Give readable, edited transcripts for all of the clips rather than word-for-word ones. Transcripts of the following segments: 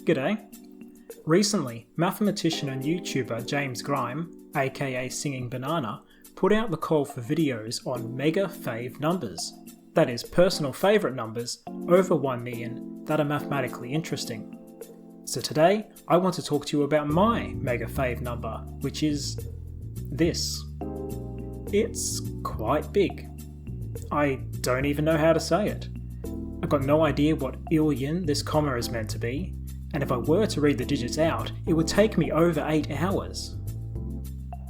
G'day. Recently, mathematician and YouTuber James Grime, aka Singing Banana, put out the call for videos on mega fave numbers. That is, personal favourite numbers over 1 million that are mathematically interesting. So today, I want to talk to you about my mega fave number, which is this. It's quite big. I don't even know how to say it. I've got no idea what illion this comma is meant to be, and if I were to read the digits out, it would take me over 8 hours.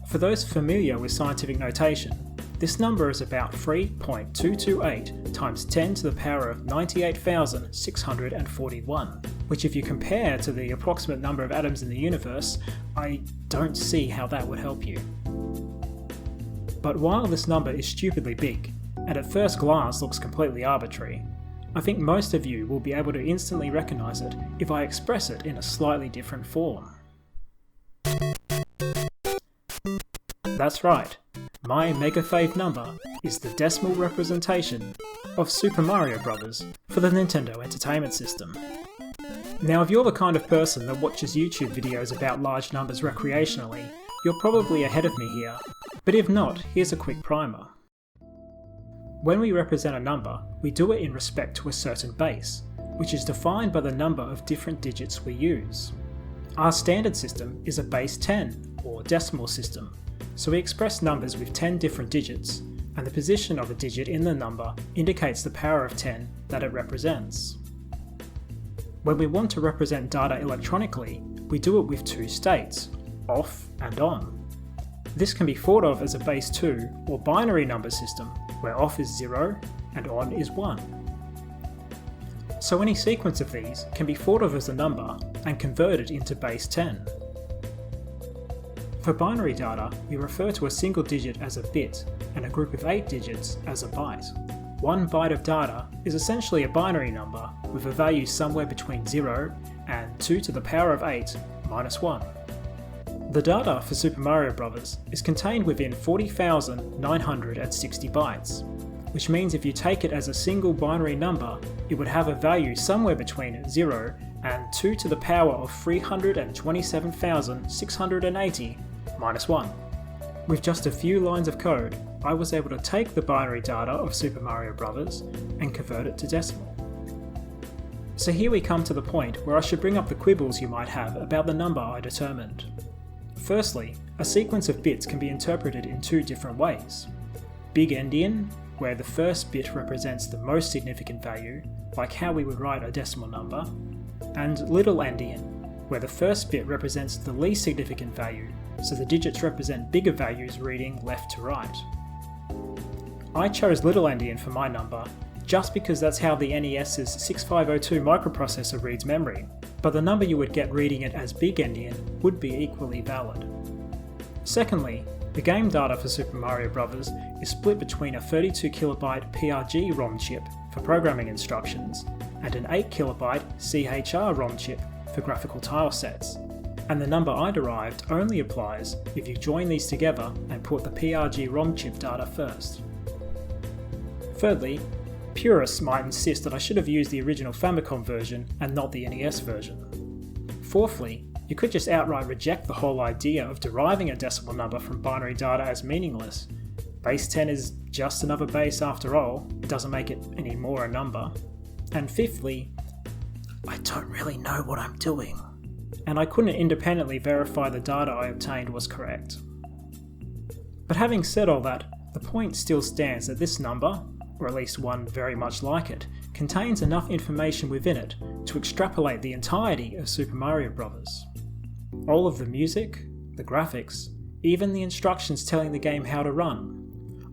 For those familiar with scientific notation, this number is about 3.228 times 10 to the power of 98,641, which if you compare to the approximate number of atoms in the universe, I don't see how that would help you. But while this number is stupidly big, and at first glance looks completely arbitrary, I think most of you will be able to instantly recognise it if I express it in a slightly different form. That's right, my mega fave number is the decimal representation of Super Mario Bros. For the Nintendo Entertainment System. Now if you're the kind of person that watches YouTube videos about large numbers recreationally, you're probably ahead of me here, but if not, here's a quick primer. When we represent a number, we do it in respect to a certain base, which is defined by the number of different digits we use. Our standard system is a base 10, or decimal system, so we express numbers with 10 different digits, and the position of a digit in the number indicates the power of 10 that it represents. When we want to represent data electronically, we do it with two states, off and on. This can be thought of as a base 2 or binary number system, where off is 0 and on is 1. So any sequence of these can be thought of as a number and converted into base 10. For binary data, we refer to a single digit as a bit and a group of 8 digits as a byte. One byte of data is essentially a binary number with a value somewhere between 0 and 2 to the power of 8 minus 1. The data for Super Mario Bros. Is contained within 40,960 bytes, which means if you take it as a single binary number, it would have a value somewhere between 0 and 2 to the power of 327,680 minus 1. With just a few lines of code, I was able to take the binary data of Super Mario Bros. And convert it to decimal. So here we come to the point where I should bring up the quibbles you might have about the number I determined. Firstly, a sequence of bits can be interpreted in two different ways. Big endian, where the first bit represents the most significant value, like how we would write a decimal number, and little endian, where the first bit represents the least significant value, so the digits represent bigger values reading left to right. I chose little endian for my number, just because that's how the NES's 6502 microprocessor reads memory, but the number you would get reading it as big endian would be equally valid. Secondly, the game data for Super Mario Bros. Is split between a 32KB PRG ROM chip for programming instructions and an 8KB CHR ROM chip for graphical tile sets, and the number I derived only applies if you join these together and put the PRG ROM chip data first. Thirdly, purists might insist that I should have used the original Famicom version and not the NES version. Fourthly, you could just outright reject the whole idea of deriving a decimal number from binary data as meaningless. Base 10 is just another base after all, it doesn't make it any more a number. And fifthly, I don't really know what I'm doing, and I couldn't independently verify the data I obtained was correct. But having said all that, the point still stands that this number, or at least one very much like it, contains enough information within it to extrapolate the entirety of Super Mario Bros. All of the music, the graphics, even the instructions telling the game how to run,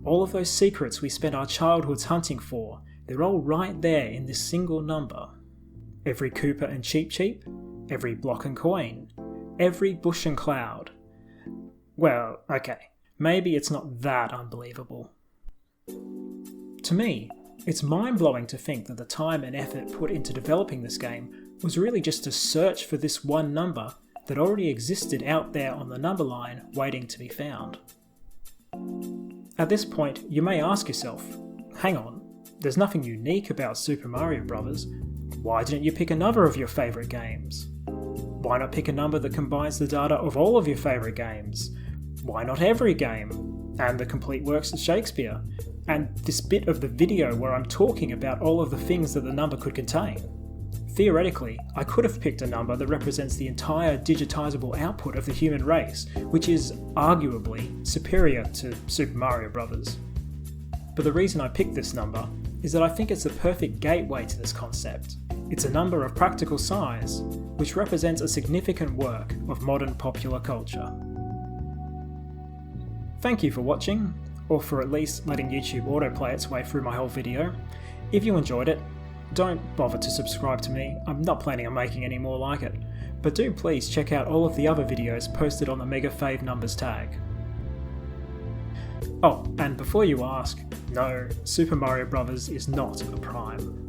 all of those secrets we spent our childhoods hunting for, they're all right there in this single number. Every Koopa and Cheep Cheep, every block and coin, every bush and cloud. Well, okay, maybe it's not that unbelievable. To me, it's mind-blowing to think that the time and effort put into developing this game was really just to search for this one number that already existed out there on the number line waiting to be found. At this point, you may ask yourself, hang on, there's nothing unique about Super Mario Bros. Why didn't you pick another of your favourite games? Why not pick a number that combines the data of all of your favourite games? Why not every game? And the complete works of Shakespeare? And this bit of the video where I'm talking about all of the things that the number could contain? Theoretically, I could have picked a number that represents the entire digitizable output of the human race, which is arguably superior to Super Mario Bros. But the reason I picked this number is that I think it's the perfect gateway to this concept. It's a number of practical size, which represents a significant work of modern popular culture. Thank you for watching, or for at least letting YouTube autoplay its way through my whole video. If you enjoyed it, don't bother to subscribe to me, I'm not planning on making any more like it, but do please check out all of the other videos posted on the Mega Fave Numbers tag. Oh, and before you ask, no, Super Mario Bros. Is not a prime.